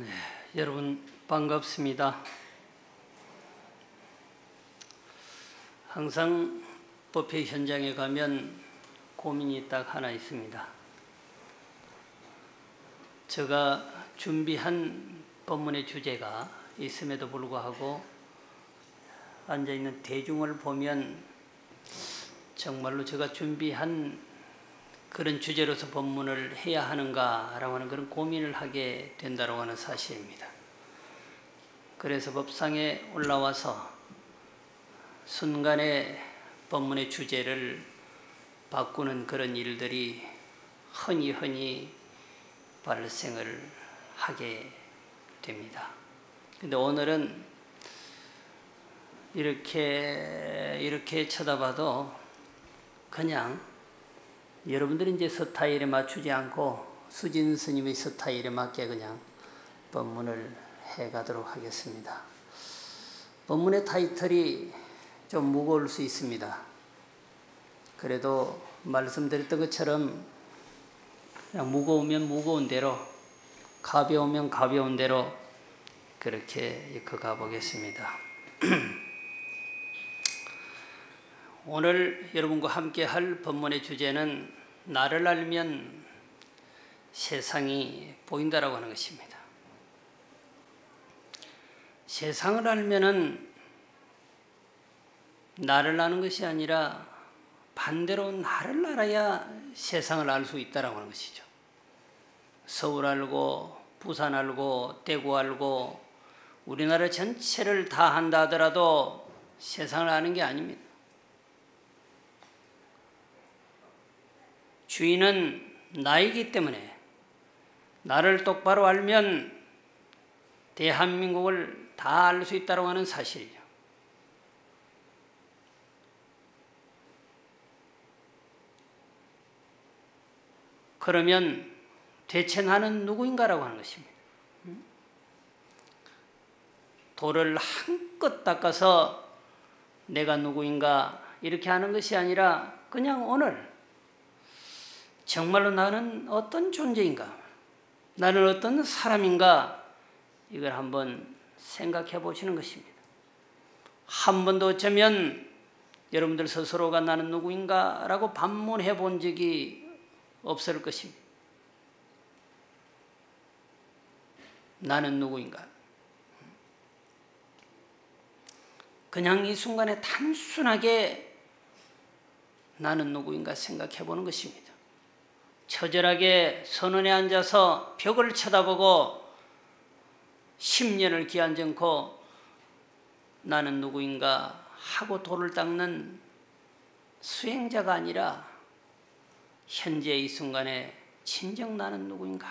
네, 여러분 반갑습니다. 항상 법회 현장에 가면 고민이 딱 하나 있습니다. 제가 준비한 법문의 주제가 있음에도 불구하고 앉아있는 대중을 보면 정말로 제가 준비한 그런 주제로서 법문을 해야 하는가라고 하는 그런 고민을 하게 된다고 하는 사실입니다. 그래서 법상에 올라와서 순간에 법문의 주제를 바꾸는 그런 일들이 흔히 발생을 하게 됩니다. 근데 오늘은 이렇게 쳐다봐도 그냥 여러분들이 이제 스타일에 맞추지 않고 수진 스님의 스타일에 맞게 그냥 법문을 해가도록 하겠습니다. 법문의 타이틀이 좀 무거울 수 있습니다. 그래도 말씀드렸던 것처럼 그냥 무거우면 무거운 대로, 가벼우면 가벼운 대로 그렇게 이끌어 보겠습니다. 오늘 여러분과 함께 할 법문의 주제는 나를 알면 세상이 보인다라고 하는 것입니다. 세상을 알면은 나를 아는 것이 아니라 반대로 나를 알아야 세상을 알 수 있다라고 하는 것이죠. 서울 알고 부산 알고 대구 알고 우리나라 전체를 다 한다 하더라도 세상을 아는 게 아닙니다. 주인은 나이기 때문에 나를 똑바로 알면 대한민국을 다 알 수 있다고 하는 사실이죠. 그러면 대체 나는 누구인가라고 하는 것입니다. 돌을 한껏 닦아서 내가 누구인가 이렇게 하는 것이 아니라 그냥 오늘 정말로 나는 어떤 존재인가? 나는 어떤 사람인가? 이걸 한번 생각해 보시는 것입니다. 한 번도 어쩌면 여러분들 스스로가 나는 누구인가? 라고 반문해 본 적이 없을 것입니다. 나는 누구인가? 그냥 이 순간에 단순하게 나는 누구인가 생각해 보는 것입니다. 처절하게 선원에 앉아서 벽을 쳐다보고 10년을 기한정코 나는 누구인가 하고 돌을 닦는 수행자가 아니라 현재 이 순간에 진정 나는 누구인가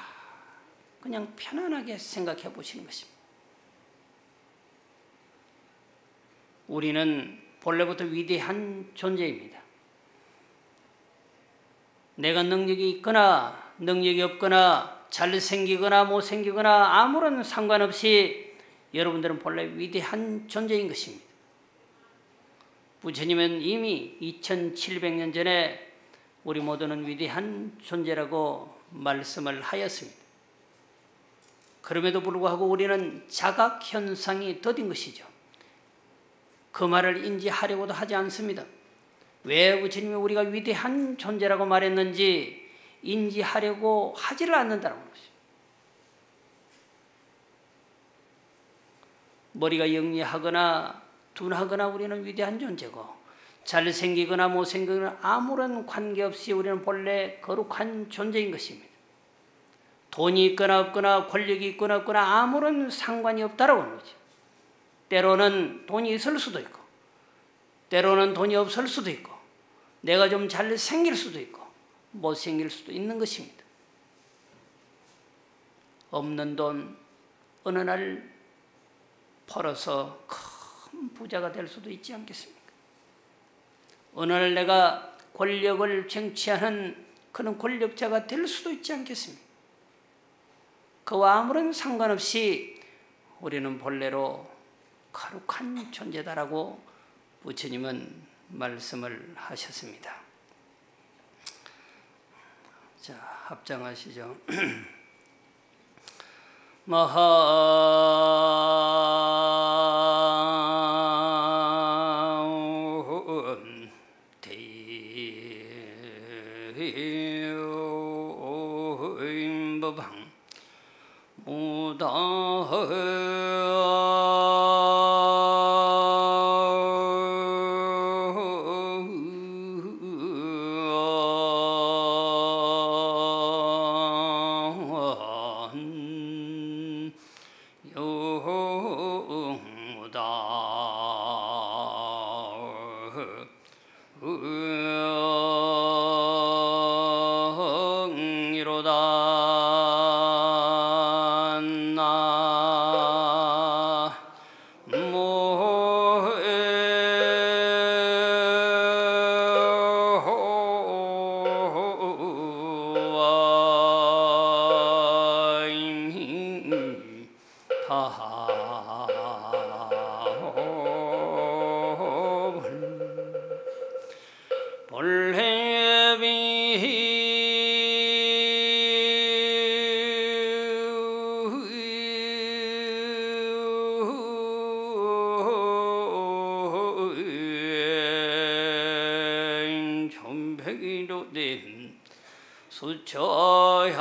그냥 편안하게 생각해 보시는 것입니다. 우리는 본래부터 위대한 존재입니다. 내가 능력이 있거나 능력이 없거나 잘생기거나 못생기거나 아무런 상관없이 여러분들은 본래 위대한 존재인 것입니다. 부처님은 이미 2700년 전에 우리 모두는 위대한 존재라고 말씀을 하였습니다. 그럼에도 불구하고 우리는 자각현상이 더딘 것이죠. 그 말을 인지하려고도 하지 않습니다. 왜 부처님이 우리가 위대한 존재라고 말했는지 인지하려고 하지를 않는다는 것이죠. 머리가 영리하거나 둔하거나 우리는 위대한 존재고 잘생기거나 못생기거나 아무런 관계없이 우리는 본래 거룩한 존재인 것입니다. 돈이 있거나 없거나 권력이 있거나 없거나 아무런 상관이 없다라고 하는 거죠. 때로는 돈이 있을 수도 있고 때로는 돈이 없을 수도 있고 내가 좀 잘생길 수도 있고 못생길 수도 있는 것입니다. 없는 돈 어느 날 벌어서 큰 부자가 될 수도 있지 않겠습니까? 어느 날 내가 권력을 쟁취하는 그런 권력자가 될 수도 있지 않겠습니까? 그와 아무런 상관없이 우리는 본래로 거룩한 존재다라고 부처님은 말씀을 하셨습니다. 자, 합장하시죠. 대인법왕 무다 천백이로 된 수처야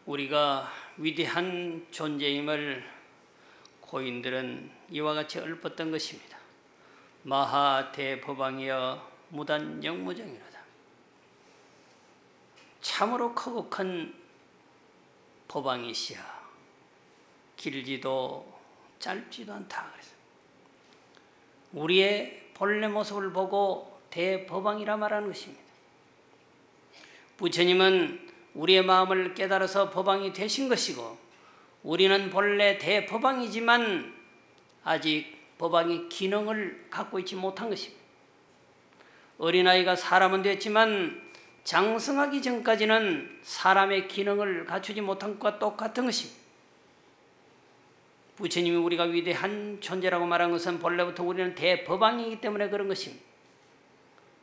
우리가 위대한 존재임을 고인들은 이와 같이 읊었던 것입니다. 마하대법왕이여 무단영무정이로다. 참으로 크고 큰 법왕이시여 길지도 짧지도 않다. 그래서 우리의 본래 모습을 보고 대법왕이라 말하는 것입니다. 부처님은 우리의 마음을 깨달아서 법왕이 되신 것이고 우리는 본래 대법왕이지만 아직 법왕의 기능을 갖고 있지 못한 것입니다. 어린아이가 사람은 됐지만 장성하기 전까지는 사람의 기능을 갖추지 못한 것과 똑같은 것입니다. 부처님이 우리가 위대한 존재라고 말한 것은 본래부터 우리는 대법왕이기 때문에 그런 것입니다.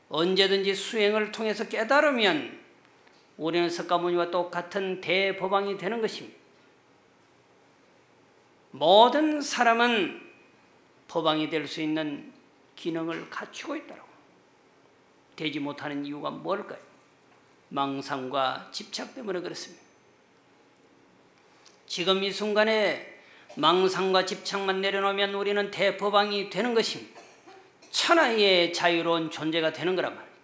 언제든지 수행을 통해서 깨달으면 우리는 석가모니와 똑같은 대법왕이 되는 것입니다. 모든 사람은 법왕이 될 수 있는 기능을 갖추고 있다고. 되지 못하는 이유가 뭘까요? 망상과 집착 때문에 그렇습니다. 지금 이 순간에 망상과 집착만 내려놓으면 우리는 대법왕이 되는 것입니다. 천하의 자유로운 존재가 되는 거란 말이에요.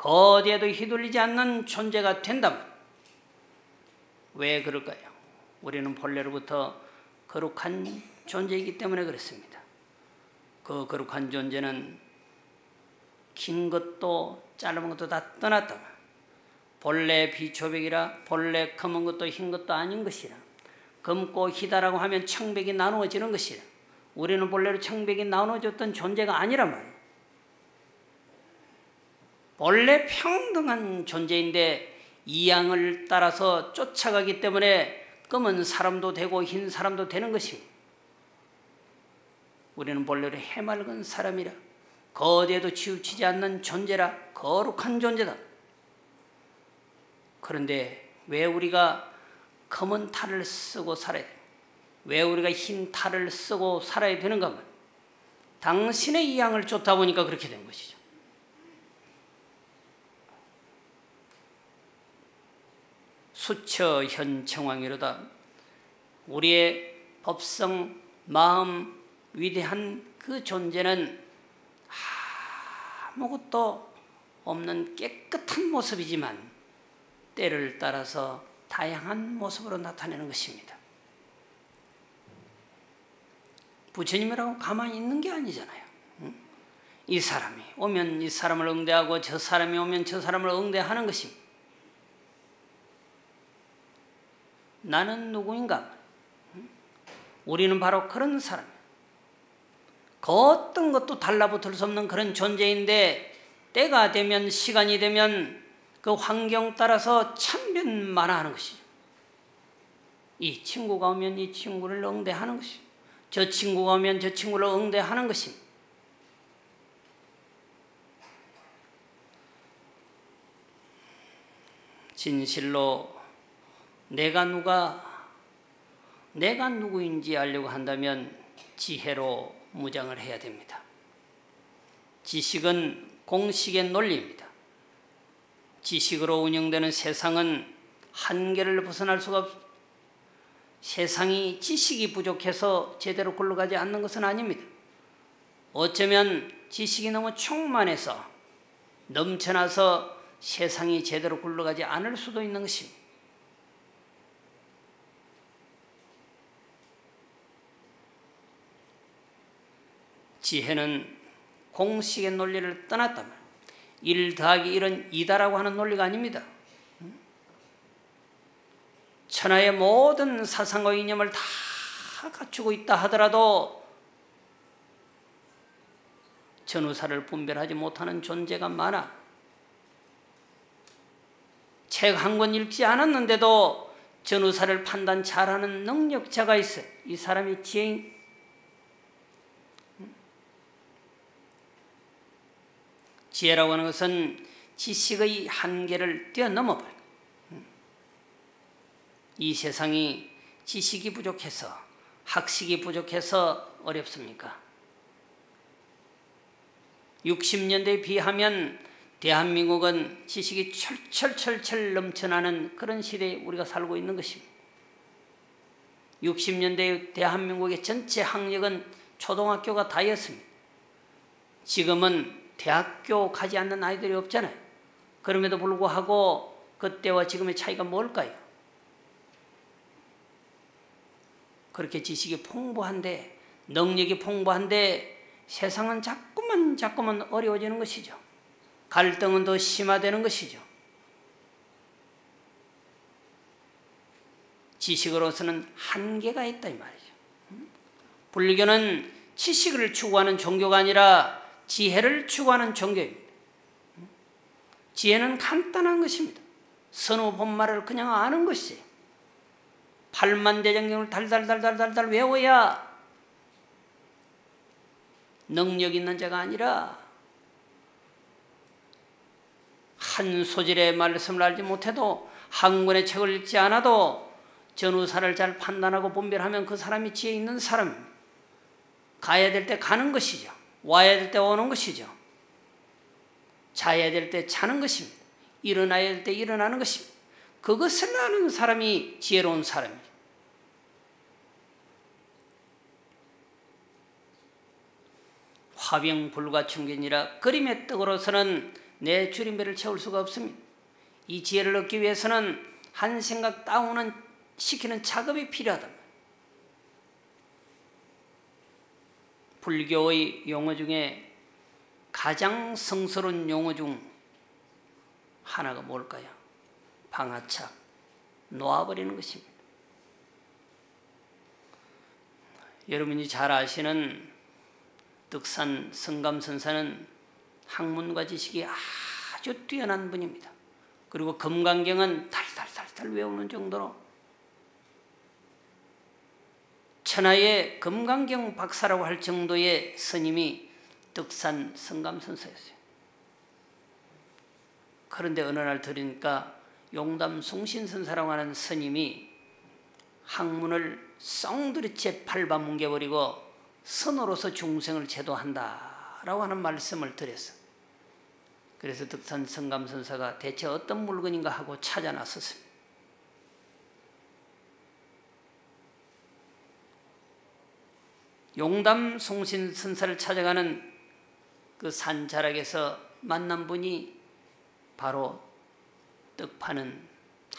어디에도 휘둘리지 않는 존재가 된다면 왜 그럴까요? 우리는 본래로부터 거룩한 존재이기 때문에 그렇습니다. 그 거룩한 존재는 긴 것도 짧은 것도 다 떠났다면 본래 비초백이라 본래 검은 것도 흰 것도 아닌 것이라 검고 희다라고 하면 청백이 나누어지는 것이라 우리는 본래로 청백이 나누어졌던 존재가 아니란 말이에요. 원래 평등한 존재인데 이양을 따라서 쫓아가기 때문에 검은 사람도 되고 흰 사람도 되는 것입니다. 우리는 본래로 해맑은 사람이라 어디에도 치우치지 않는 존재라 거룩한 존재다. 그런데 왜 우리가 검은 탈을 쓰고 살아야 돼? 왜 우리가 흰 탈을 쓰고 살아야 되는가 하면 당신의 이양을 쫓다 보니까 그렇게 된 것이죠. 수처 현청왕이로다. 우리의 법성, 마음, 위대한 그 존재는 아무것도 없는 깨끗한 모습이지만 때를 따라서 다양한 모습으로 나타내는 것입니다. 부처님이라고 가만히 있는 게 아니잖아요. 이 사람이 오면 이 사람을 응대하고 저 사람이 오면 저 사람을 응대하는 것입니다. 나는 누구인가? 우리는 바로 그런 사람이에요. 그 어떤 것도 달라붙을 수 없는 그런 존재인데 때가 되면 시간이 되면 그 환경 따라서 천변만화하는 것이죠. 이 친구가 오면 이 친구를 응대하는 것이죠. 저 친구가 오면 저 친구를 응대하는 것입니다. 진실로 내가 누구인지 알려고 한다면 지혜로 무장을 해야 됩니다. 지식은 공식의 논리입니다. 지식으로 운영되는 세상은 한계를 벗어날 수가 없습니다. 세상이 지식이 부족해서 제대로 굴러가지 않는 것은 아닙니다. 어쩌면 지식이 너무 충만해서 넘쳐나서 세상이 제대로 굴러가지 않을 수도 있는 것입니다. 지혜는 공식의 논리를 떠났다면 1 더하기 1은 2다라고 하는 논리가 아닙니다. 천하의 모든 사상과 이념을 다 갖추고 있다 하더라도 전우사를 분별하지 못하는 존재가 많아. 책 한 권 읽지 않았는데도 전우사를 판단 잘하는 능력자가 있어요. 이 사람이 지혜인. 지혜라고 하는 것은 지식의 한계를 뛰어넘어버려. 이 세상이 지식이 부족해서 학식이 부족해서 어렵습니까? 60년대에 비하면 대한민국은 지식이 철철철철 넘쳐나는 그런 시대에 우리가 살고 있는 것입니다. 60년대 대한민국의 전체 학력은 초등학교가 다였습니다. 지금은 대학교 가지 않는 아이들이 없잖아요. 그럼에도 불구하고 그때와 지금의 차이가 뭘까요? 그렇게 지식이 풍부한데 능력이 풍부한데 세상은 자꾸만 어려워지는 것이죠. 갈등은 더 심화되는 것이죠. 지식으로서는 한계가 있다 이 말이죠. 불교는 지식을 추구하는 종교가 아니라 지혜를 추구하는 종교입니다. 지혜는 간단한 것입니다. 선우 본말을 그냥 아는 것이에요. 팔만대장경을 달달달달달달 외워야 능력 있는 자가 아니라 한 소절의 말씀을 알지 못해도 한 권의 책을 읽지 않아도 전우사를 잘 판단하고 분별하면 그 사람이 지혜 있는 사람입니다. 가야 될 때 가는 것이죠. 와야 될 때 오는 것이죠. 자야 될 때 자는 것입니다. 일어나야 될 때 일어나는 것입니다. 그것을 아는 사람이 지혜로운 사람이에요. 화병불가충견이라 그림의 떡으로서는 내 줄임배를 채울 수가 없습니다. 이 지혜를 얻기 위해서는 한 생각 다운은 시키는 작업이 필요하다. 불교의 용어 중에 가장 성스러운 용어 중 하나가 뭘까요? 방아착, 놓아버리는 것입니다. 여러분이 잘 아시는 득산 성감선사는 학문과 지식이 아주 뛰어난 분입니다. 그리고 금강경은 달달달달 외우는 정도로 천하의 금강경 박사라고 할 정도의 스님이 득산 성감선사였어요. 그런데 어느 날 들으니까 용담숭신선사라고 하는 스님이 학문을 썽두리째 밟아뭉개버리고 선으로서 중생을 제도한다라고 하는 말씀을 드렸어요. 그래서 득산 성감선사가 대체 어떤 물건인가 하고 찾아 나섰습니다. 용담숭신선사를 찾아가는 그 산자락에서 만난 분이 바로 떡 파는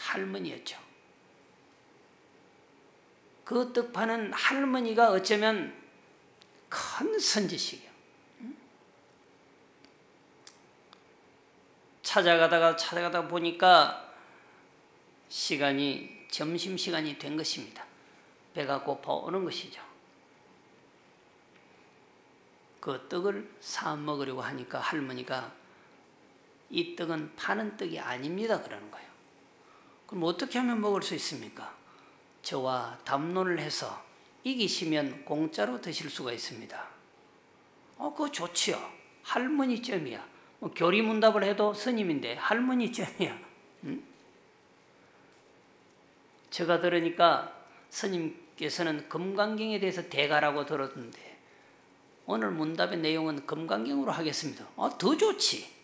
할머니였죠. 그 떡 파는 할머니가 어쩌면 큰 선지식이에요. 찾아가다가 보니까 점심시간이 된 것입니다. 배가 고파 오는 것이죠. 그 떡을 사 먹으려고 하니까 할머니가 이 떡은 파는 떡이 아닙니다 그러는 거예요. 그럼 어떻게 하면 먹을 수 있습니까? 저와 담론을 해서 이기시면 공짜로 드실 수가 있습니다. 그거 좋지요. 할머니점이야. 교리문답을 해도 스님인데 할머니점이야. 제가 들으니까 스님께서는 금강경에 대해서 대가라고 들었는데 오늘 문답의 내용은 금강경으로 하겠습니다. 더 좋지.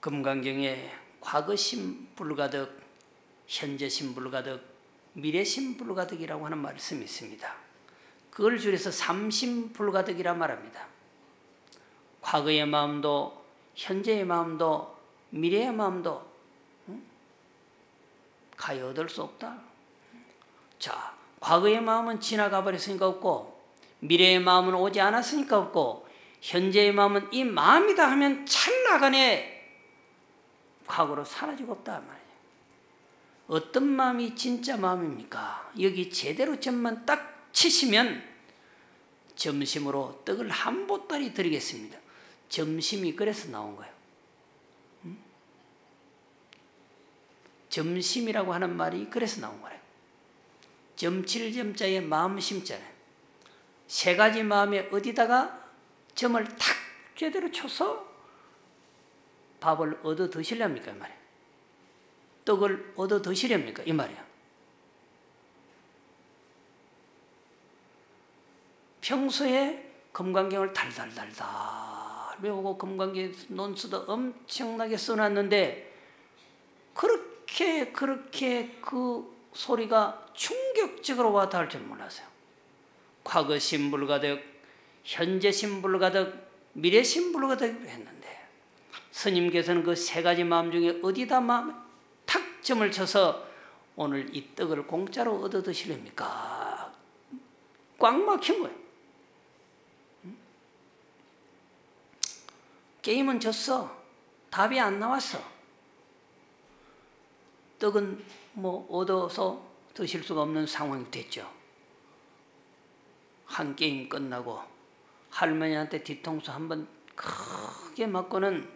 금강경에 과거심 불가득, 현재심 불가득, 미래심 불가득이라고 하는 말씀이 있습니다. 그걸 줄여서 삼심 불가득이라 말합니다. 과거의 마음도, 현재의 마음도, 미래의 마음도 가히 얻을 수 없다. 자, 과거의 마음은 지나가 버렸으니까 없고, 미래의 마음은 오지 않았으니까 없고, 현재의 마음은 이 마음이다 하면 찰나간에 과거로 사라지고 없다 말이에요. 어떤 마음이 진짜 마음입니까? 여기 제대로 점만 딱 치시면 점심으로 떡을 한 보따리 드리겠습니다. 점심이 그래서 나온 거예요. 점심이라고 하는 말이 그래서 나온 거예요. 점칠 점자에 마음 심자는 세 가지 마음에 어디다가 점을 탁 제대로 쳐서 밥을 얻어 드시렵니까 이 말이에요. 떡을 얻어 드시렵니까 이 말이에요. 평소에 금강경을 달달달달 외우고 금강경 논수도 엄청나게 써놨는데 그렇게 그 소리가 충격적으로 와 닿을 줄 몰랐어요. 과거심 불가득, 현재심 불가득, 미래심 불가득 했는데 스님께서는 그 세 가지 마음 중에 어디다 탁 점을 쳐서 오늘 이 떡을 공짜로 얻어 드시렵니까? 꽉 막힌 거예요. 게임은 졌어. 답이 안 나왔어. 떡은 얻어서 드실 수가 없는 상황이 됐죠. 한 게임 끝나고 할머니한테 뒤통수 한번 크게 맞고는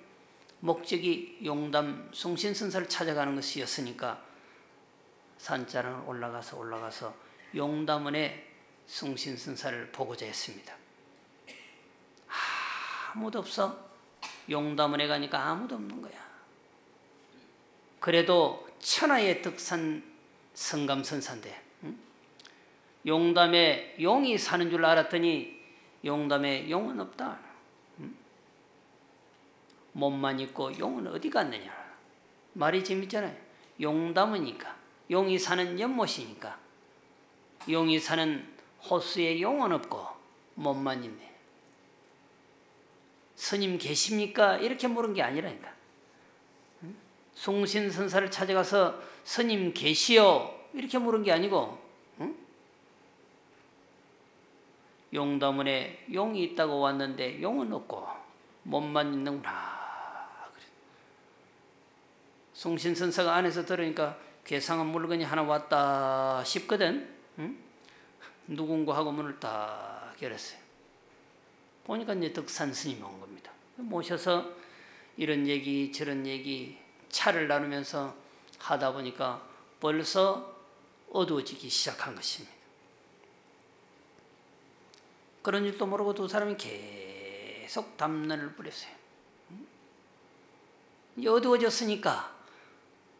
목적이 용담 숭신선사를 찾아가는 것이었으니까 산자락을 올라가서 용담원의 숭신선사를 보고자 했습니다. 아무도 없어. 용담원에 가니까 아무도 없는 거야. 그래도 천하의 덕산 성감선사인데 용담에 용이 사는 줄 알았더니 용담에 용은 없다. 몸만 있고 용은 어디 갔느냐. 말이 재밌잖아요. 용담이니까 용이 사는 연못이니까 용이 사는 호수에 용은 없고 몸만 있네. 스님 계십니까? 이렇게 물은 게 아니라니까. 숭신선사를 찾아가서 스님 계시오 이렇게 물은 게 아니고 용담원에 용이 있다고 왔는데 용은 없고 몸만 있는구나. 숭신선사가 안에서 들으니까 괴상한 물건이 하나 왔다 싶거든. 누군가 하고 문을 딱 열었어요. 보니까 이제 덕산 스님이 온 겁니다. 모셔서 이런 얘기 저런 얘기 차를 나누면서 하다 보니까 벌써 어두워지기 시작한 것입니다. 그런 일도 모르고 두 사람이 계속 담론을 부렸어요. 어두워졌으니까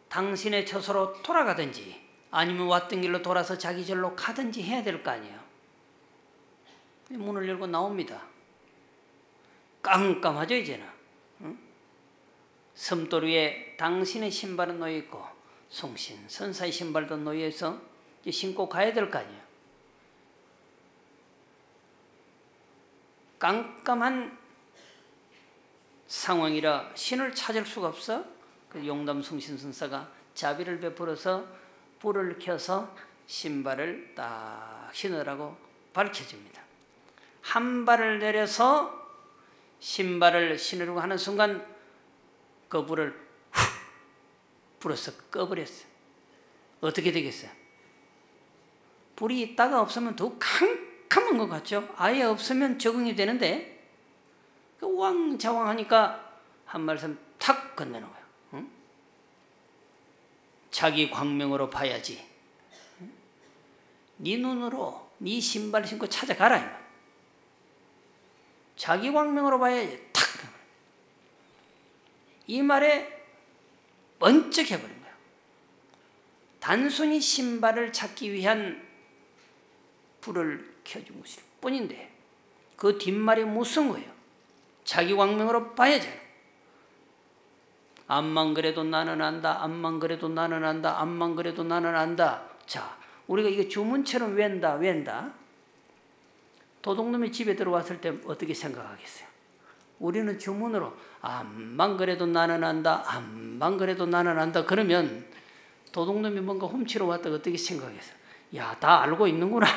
당신의 처소로 돌아가든지 아니면 왔던 길로 돌아서 자기 절로 가든지 해야 될 거 아니에요. 문을 열고 나옵니다. 깜깜하죠 이제는. 섬돌 위에 당신의 신발은 놓여있고 숭신선사의 신발도 놓여서 이제 신고 가야 될 거 아니에요. 깜깜한 상황이라 신을 찾을 수가 없어 그 용담숭신선사가 자비를 베풀어서 불을 켜서 신발을 딱 신으라고 밝혀줍니다. 한 발을 내려서 신발을 신으려고 하는 순간 그 불을 훅 불어서 꺼버렸어요. 어떻게 되겠어요? 불이 있다가 없으면 더 캄캄한 것 같죠? 아예 없으면 적응이 되는데 우왕좌왕하니까 한 말씀 탁 건네는 거예요. 응? 자기 광명으로 봐야지. 응? 네 눈으로 네 신발 신고 찾아가라. 자기 광명으로 봐야지. 탁! 이 말에 번쩍 해버린 거예요. 단순히 신발을 찾기 위한 불을 켜준 것일 뿐인데 그 뒷말이 무슨 거예요? 자기 광명으로 봐야죠. 암만 그래도 나는 안다. 암만 그래도 나는 안다. 암만 그래도 나는 안다. 자, 우리가 이게 주문처럼 웬다. 도둑놈이 집에 들어왔을 때 어떻게 생각하겠어요? 우리는 주문으로 암만 그래도 나는 안다. 암만 그래도 나는 안다. 그러면 도둑놈이 뭔가 훔치러 왔다가 어떻게 생각했어요? 야, 다 알고 있는구나.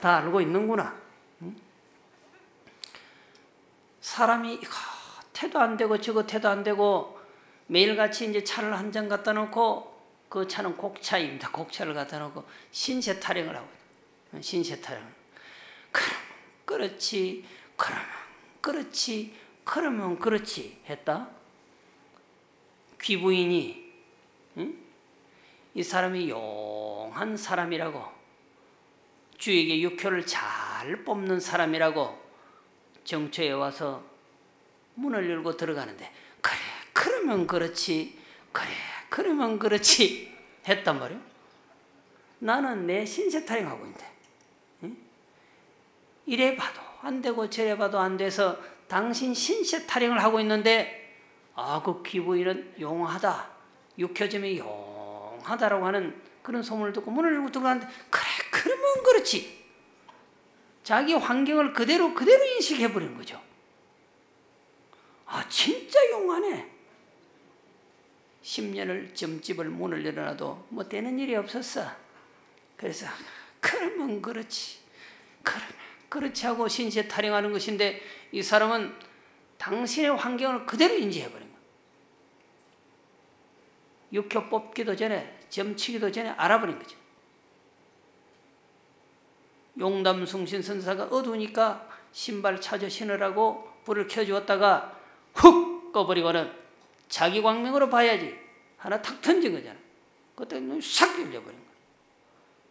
다 알고 있는구나. 응? 사람이 태도 안 되고 저거 태도 안 되고 매일같이 이제 차를 한 잔 갖다 놓고 그 차는 곡차입니다. 곡차를 갖다 놓고 신세 타령을 하고 있어요. 신세 타령. 그렇지, 그러면 그렇지, 그러면 그렇지 했다. 귀부인이 응? 이 사람이 용한 사람이라고, 주에게 육효를 잘 뽑는 사람이라고 정처에 와서 문을 열고 들어가는데 그래, 그러면 그렇지, 그래, 그러면 그렇지 했단 말이에요. 나는 내 신세 타령하고 있는데 응? 이래 봐도 안 되고 저래 봐도 안 돼서 당신 신세 타령을 하고 있는데 그 귀부인은 용하다, 육효점이 용하다라고 하는 그런 소문을 듣고 문을 열고 들어가는데 그래, 그러면 그렇지. 자기 환경을 그대로 인식해버린 거죠. 진짜 용하네. 10년을 점집을 문을 열어놔도 뭐 되는 일이 없었어. 그래서 그러면 그렇지, 그러면 그렇지 하고 신세 타령하는 것인데 이 사람은 당신의 환경을 그대로 인지해버린 거예요. 육효 뽑기도 전에, 점치기도 전에 알아버린 거죠. 용담숭신선사가 어두우니까 신발 찾아 신으라고 불을 켜주었다가 훅 꺼버리고는 자기 광명으로 봐야지 하나 탁 던진 거잖아. 그때 눈이 싹 열려버린 거야.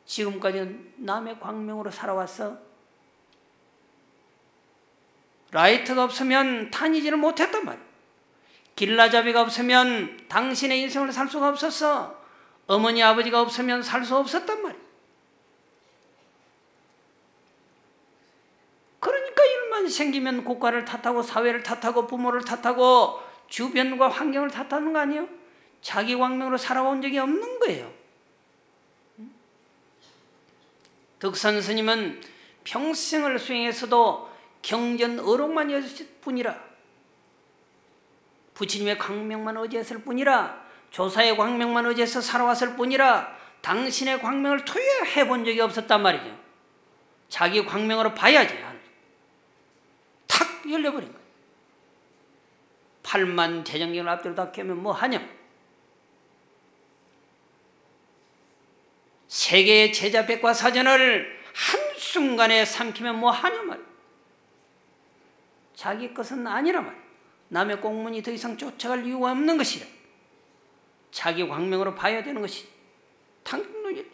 지금까지는 남의 광명으로 살아왔어. 라이트가 없으면 다니지를 못했단 말이야. 길라잡이가 없으면 당신의 인생을 살 수가 없었어. 어머니 아버지가 없으면 살 수 없었단 말이야. 그러니까 일만 생기면 국가를 탓하고 사회를 탓하고 부모를 탓하고 주변과 환경을 탓하는 거 아니에요? 자기 광명으로 살아온 적이 없는 거예요. 덕산 스님은 평생을 수행해서도 경전 어록만 여셨을 뿐이라, 부처님의 광명만 의지했을 뿐이라, 조사의 광명만 의지해서 살아왔을 뿐이라 당신의 광명을 투여해 본 적이 없었단 말이죠. 자기 광명으로 봐야지. 탁 열려버린 거예요. 8만 대장경을 앞뒤로 다 깨면 뭐 하냐? 세계의 제자 백과사전을 한순간에 삼키면 뭐 하냐 말. 자기 것은 아니라 말. 남의 공문이 더 이상 쫓아갈 이유가 없는 것이라. 자기 광명으로 봐야 되는 것이 당연히.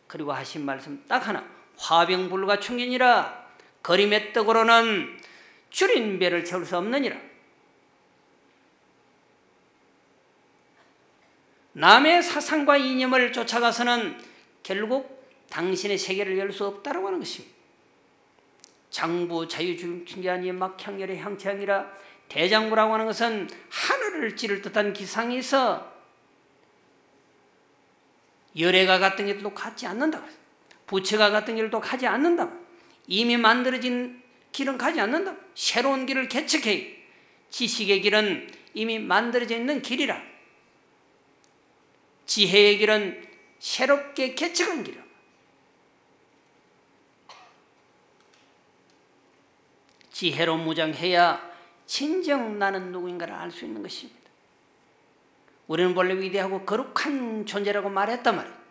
그리고 하신 말씀 딱 하나. 화병불가 충견이라 거림의 떡으로는 줄인 배를 채울 수 없느니라. 남의 사상과 이념을 쫓아가서는 결국 당신의 세계를 열 수 없다고 하는 것입니다. 장부 자유중충기아니 막향열의 향채향이라. 대장부라고 하는 것은 하늘을 찌를 듯한 기상이 있어 열애가 같은 일도 갖지 않는다. 부처가 같은 일도 가지 않는다. 이미 만들어진 길은 가지 않는다. 새로운 길을 개척해. 지식의 길은 이미 만들어져 있는 길이라. 지혜의 길은 새롭게 개척한 길이라. 지혜로 무장해야 진정 나는 누구인가를 알 수 있는 것입니다. 우리는 원래 위대하고 거룩한 존재라고 말했단 말이에요.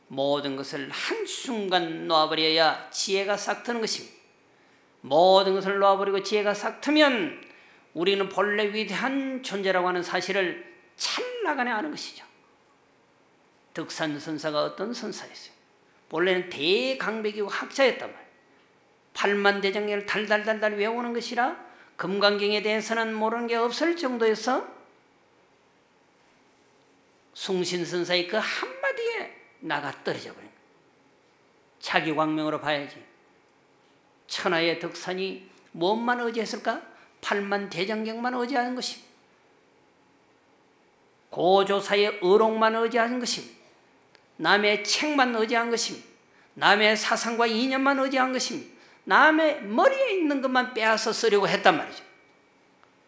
모든 것을 한순간 놓아버려야 지혜가 싹 트는 것입니다. 모든 것을 놓아버리고 지혜가 싹 트면 우리는 본래 위대한 존재라고 하는 사실을 찰나간에 아는 것이죠. 덕산 선사가 어떤 선사였어요? 본래는 대강백이고 학자였단 말이에요. 팔만대장경을 달달달달 외우는 것이라 금강경에 대해서는 모르는 게 없을 정도여서 숭신선사의 그 한마디에 나가 떨어져 버린 거예요. 자기 광명으로 봐야지. 천하의 덕산이 무엇만 의지했을까? 팔만대장경만 의지하는 것입니다. 고조사의 의록만 의지하는 것입니다. 남의 책만 의지한 것입니다. 남의 사상과 이념만 의지한 것입니다. 남의 머리에 있는 것만 빼앗아 쓰려고 했단 말이죠.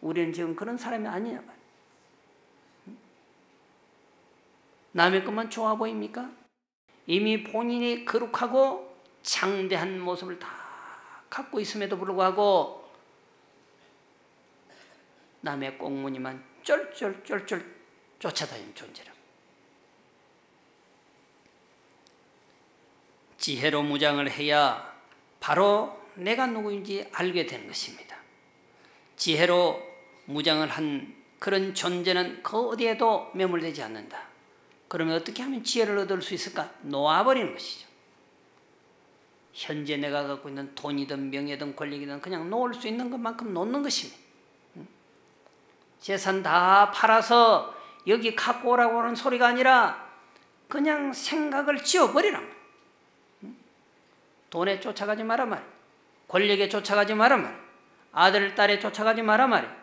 우리는 지금 그런 사람이 아니냐 말이에요. 남의 것만 좋아 보입니까? 이미 본인이 거룩하고 장대한 모습을 다 갖고 있음에도 불구하고 남의 꽁무니만 쫄쫄쫄쫄 쫓아다니는 존재라. 지혜로 무장을 해야 바로 내가 누구인지 알게 되는 것입니다. 지혜로 무장을 한 그런 존재는 그 어디에도 매몰되지 않는다. 그러면 어떻게 하면 지혜를 얻을 수 있을까? 놓아버리는 것이죠. 현재 내가 갖고 있는 돈이든 명예든 권력이든 그냥 놓을 수 있는 것만큼 놓는 것입니다. 재산 다 팔아서 여기 갖고 오라고 하는 소리가 아니라 그냥 생각을 지워버리란 말이에요. 돈에 쫓아가지 마라 말이에요. 권력에 쫓아가지 마라 말이에요. 아들, 딸에 쫓아가지 마라 말이에요.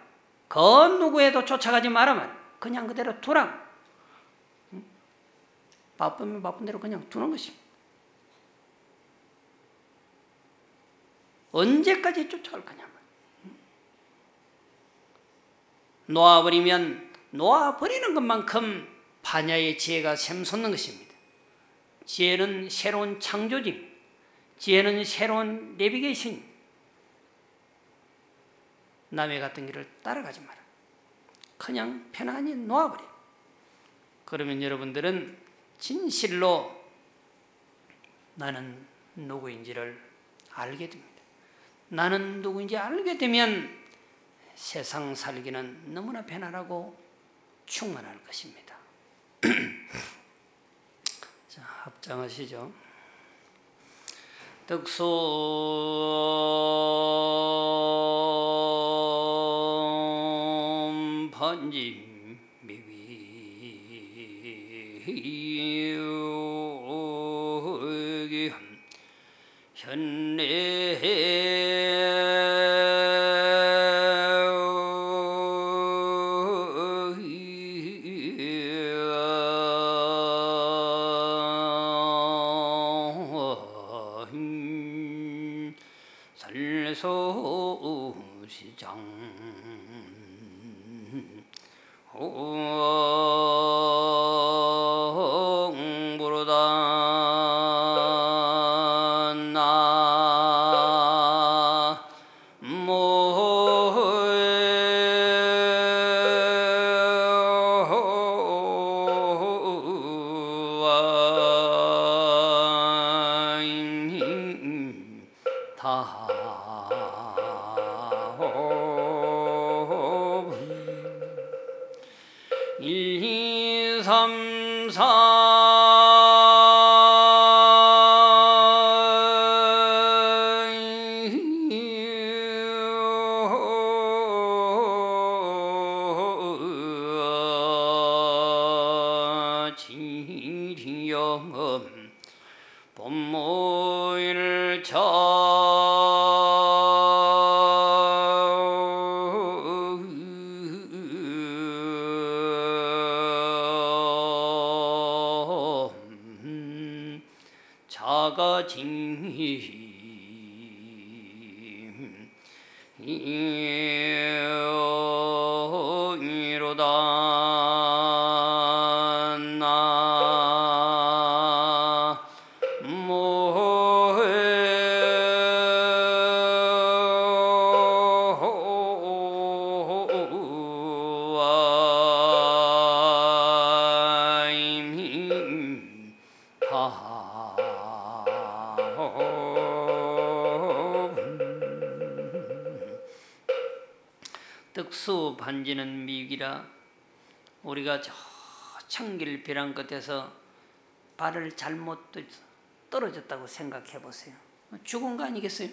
그 누구에도 쫓아가지 마라 말이에요. 그냥 그대로 두라. 바쁘면 바쁜 대로 그냥 두는 것입니다. 언제까지 쫓아갈 거냐 말이에요. 놓아버리면 놓아버리는 것만큼 반야의 지혜가 샘솟는 것입니다. 지혜는 새로운 창조입니다. 지혜는 새로운 내비게이션. 남의 같은 길을 따라가지 마라. 그냥 편안히 놓아버려. 그러면 여러분들은 진실로 나는 누구인지를 알게 됩니다. 나는 누구인지 알게 되면 세상 살기는 너무나 편안하고 충만할 것입니다. 자, 합장하시죠. 덕솜 반짐 미위기 현내 살소시장 홍부르다 자가징 이로다 수 반지는 미육이라. 우리가 저 청길비랑 끝에서 발을 잘못 떨어졌다고 생각해 보세요. 죽은 거 아니겠어요?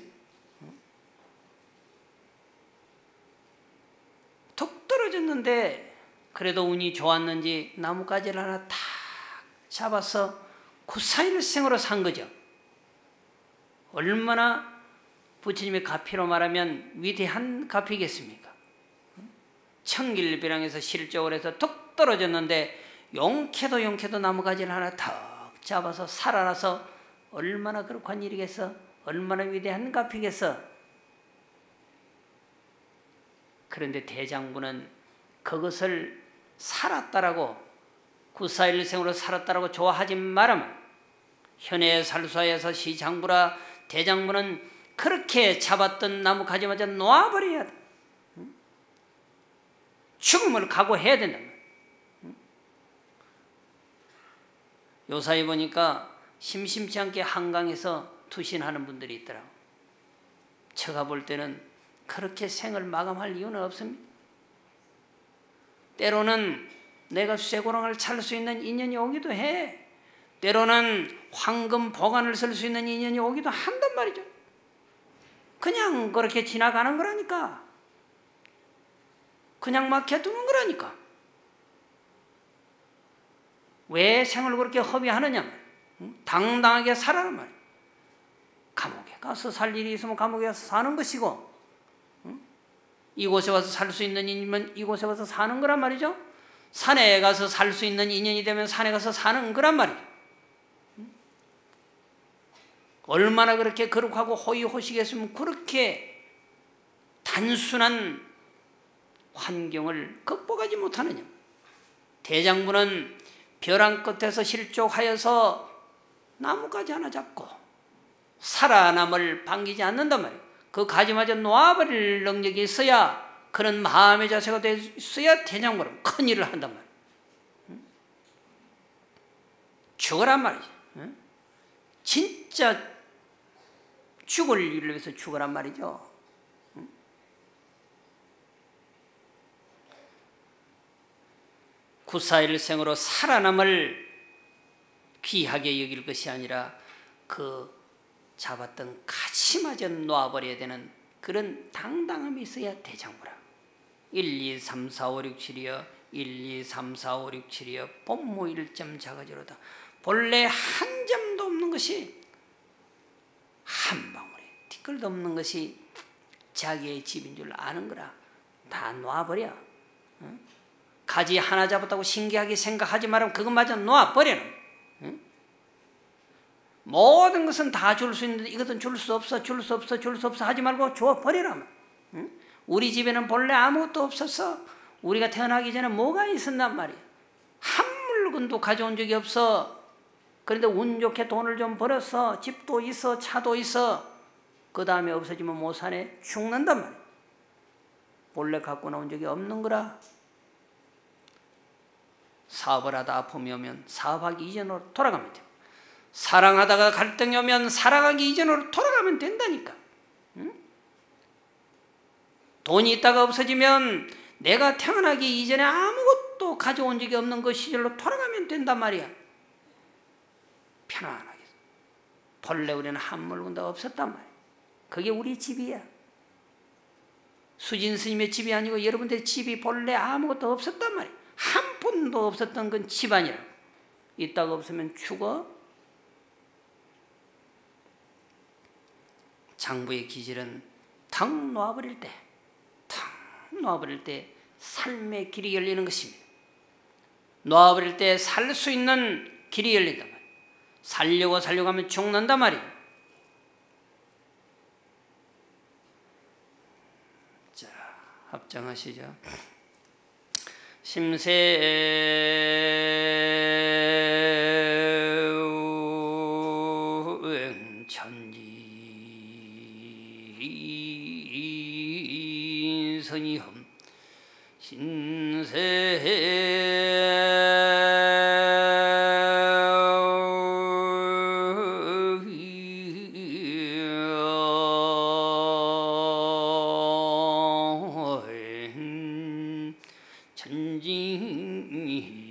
툭 떨어졌는데 그래도 운이 좋았는지 나뭇가지를 하나 탁 잡아서 구사일생으로 산 거죠. 얼마나 부처님의 가피로 말하면 위대한 가피겠습니까? 청길비랑에서 실족을 해서 툭 떨어졌는데 용케도 나뭇가지를 하나 탁 잡아서 살아나서 얼마나 그렇한 일이겠어? 얼마나 위대한 가피겠어? 그런데 대장부는 그것을 살았다라고, 구사일생으로 살았다라고 좋아하지 말아만 현해 살수하여서 시장부라 대장부는 그렇게 잡았던 나뭇가지마저 놓아버려야 돼. 죽음을 각오해야 된다. 요사이 보니까 심심치 않게 한강에서 투신하는 분들이 있더라고. 제가 볼 때는 그렇게 생을 마감할 이유는 없습니다. 때로는 내가 쇠고랑을 찰 수 있는 인연이 오기도 해. 때로는 황금 보관을 쓸 수 있는 인연이 오기도 한단 말이죠. 그냥 그렇게 지나가는 거라니까. 그냥 맡겨두는 거라니까. 왜 생을 그렇게 허비하느냐? 당당하게 살아란 말이야. 감옥에 가서 살 일이 있으면 감옥에 가서 사는 것이고, 이곳에 와서 살 수 있는 인연이면 이곳에 와서 사는 거란 말이죠. 산에 가서 살 수 있는 인연이 되면 산에 가서 사는 거란 말이죠. 얼마나 그렇게 거룩하고 호의호식했으면 그렇게 단순한 환경을 극복하지 못하느냐. 대장부는 벼랑 끝에서 실족하여서 나뭇가지 하나 잡고 살아남을 반기지 않는단 말이에요. 그 가지마저 놓아버릴 능력이 있어야, 그런 마음의 자세가 됐어야 대장부는 큰일을 한단 말이에요. 죽으란 말이죠. 진짜 죽을 일을 위해서 죽으란 말이죠. 구사일생으로 살아남을 귀하게 여길 것이 아니라 그 잡았던 가지마저 놓아버려야 되는 그런 당당함이 있어야 대장부라. 1, 2, 3, 4, 5, 6, 7이여 1, 2, 3, 4, 5, 6, 7이여 본무 1점 자가지로다. 본래 한 점도 없는 것이, 한 방울에 티끌도 없는 것이 자기의 집인 줄 아는 거라. 다 놓아버려. 가지 하나 잡았다고 신기하게 생각하지 말고 그것마저 놓아버려는. 모든 것은 다 줄 수 있는데 이것은 줄 수 없어 하지 말고 줘버리라. 우리 집에는 본래 아무것도 없었어. 우리가 태어나기 전에 뭐가 있었단 말이야. 한 물건도 가져온 적이 없어. 그런데 운 좋게 돈을 좀 벌었어. 집도 있어, 차도 있어. 그 다음에 없어지면 못 사네. 죽는단 말이야. 본래 갖고 나온 적이 없는 거라. 사업을 하다 아픔이 오면 사업하기 이전으로 돌아가면 돼. 사랑하다가 갈등이 오면 사랑하기 이전으로 돌아가면 된다니까. 응? 돈이 있다가 없어지면 내가 태어나기 이전에 아무것도 가져온 적이 없는 그 시절로 돌아가면 된단 말이야. 편안하게. 본래 우리는 한 물건도 없었단 말이야. 그게 우리 집이야. 수진 스님의 집이 아니고 여러분들의 집이 본래 아무것도 없었단 말이야. 한 푼도 없었던 건 집안이라. 있다가 없으면 죽어. 장부의 기질은 탁 놓아버릴 때 삶의 길이 열리는 것입니다. 놓아버릴 때 살 수 있는 길이 열린단 말이에요. 살려고 하면 죽는단 말이에요. 자, 합장하시죠. 심세응 천지 선이험 신세 준비근님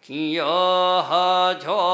기여하죠.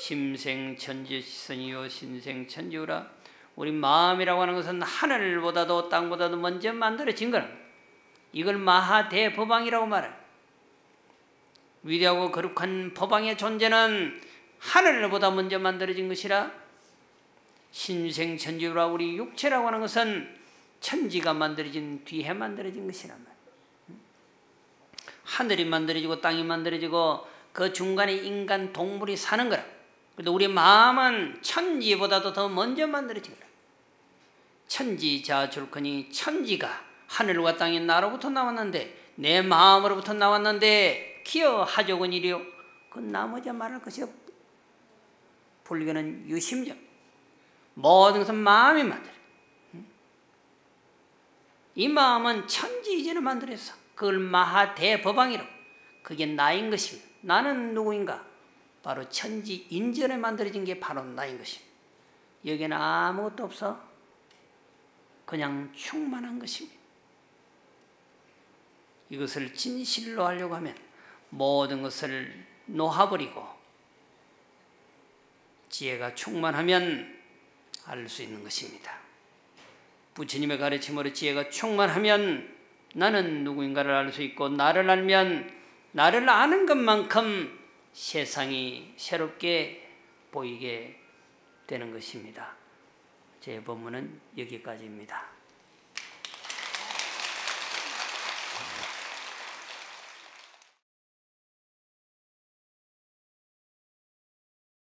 심생천지시선이요 신생천지우라. 우리 마음이라고 하는 것은 하늘보다도 땅보다도 먼저 만들어진 거라. 이걸 마하대법왕이라고 말해. 위대하고 거룩한 법왕의 존재는 하늘보다 먼저 만들어진 것이라. 신생천지우라. 우리 육체라고 하는 것은 천지가 만들어진 뒤에 만들어진 것이란 말이야. 하늘이 만들어지고 땅이 만들어지고 그 중간에 인간 동물이 사는 거라. 그런데 우리 마음은 천지보다도 더 먼저 만들어진 거라. 천지자줄거니 천지가 하늘과 땅이 나로부터 나왔는데 내 마음으로부터 나왔는데 기여하조건이리요. 그 나머지 말할 것이 없고 불교는 유심적. 모든 것은 마음이 만들어. 이 마음은 천지 이전에 만들었어. 그걸 마하대법왕이라고. 그게 나인 것입니다. 나는 누구인가? 바로 천지 인전에 만들어진 게 바로 나인 것입니다. 여기는 아무것도 없어. 그냥 충만한 것입니다. 이것을 진실로 하려고 하면 모든 것을 놓아버리고 지혜가 충만하면 알 수 있는 것입니다. 부처님의 가르침으로 지혜가 충만하면 나는 누구인가를 알 수 있고, 나를 알면 나를 아는 것만큼 세상이 새롭게 보이게 되는 것입니다. 제 법문은 여기까지입니다.